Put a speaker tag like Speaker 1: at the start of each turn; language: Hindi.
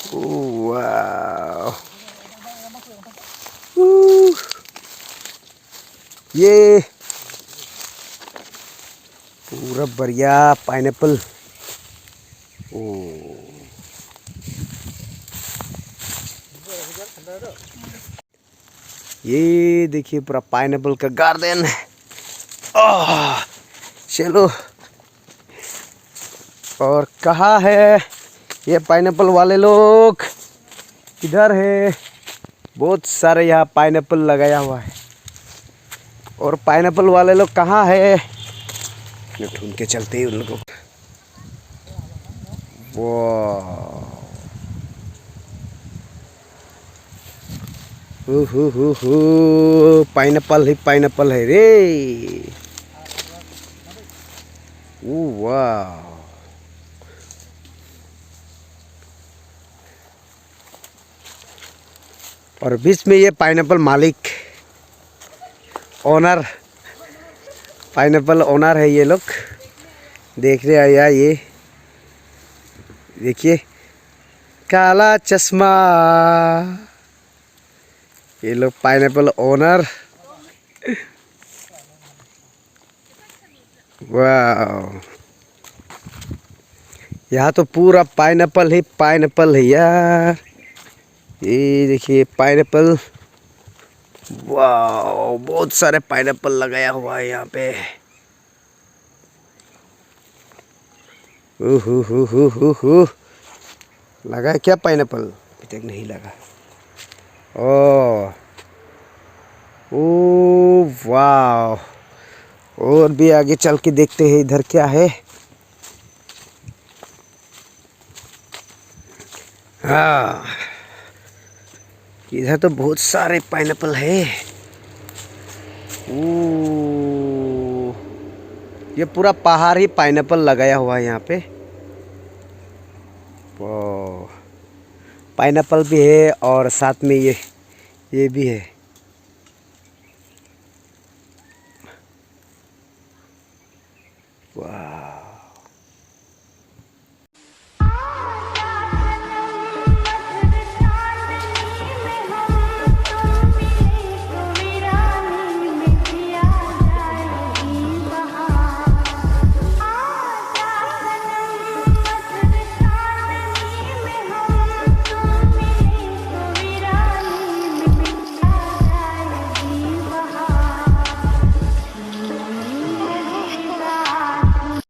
Speaker 1: वाह, ये पूरा बढ़िया पाइनएप्पल। ओ ये देखिए पूरा पाइनएप्पल का गार्डन। चलो, और कहाँ है ये पाइनएप्पल वाले लोग? किधर है? बहुत सारे यहाँ पाइनएप्पल लगाया हुआ है, और पाइनएप्पल वाले लोग कहाँ है? ढूंढ के चलते हैं उन लोगों को। वाह, पाइनएप्पल ही पाइनएप्पल है रे। वाह, और बीच में ये पाइनएप्पल मालिक, ओनर, पाइनएप्पल ओनर है ये लोग। देख रहे हैं यार, ये देखिए काला चश्मा, ये लोग पाइनएप्पल ओनर। वाह, यहाँ तो पूरा पाइनएप्पल है यार। ये देखिए पाइनएप्पल। वाह, बहुत सारे पाइनएप्पल लगाया हुआ है यहाँ पे। लगा है क्या पाइनएप्पल? अभी तक नहीं लगा। ओ वाह, और भी आगे चल के देखते हैं इधर क्या है। हाँ, इधर तो बहुत सारे पाइनएप्पल है। ये पूरा पहाड़ ही पाइनएप्पल लगाया हुआ है यहाँ पे। पाइनएप्पल भी है और साथ में ये भी है।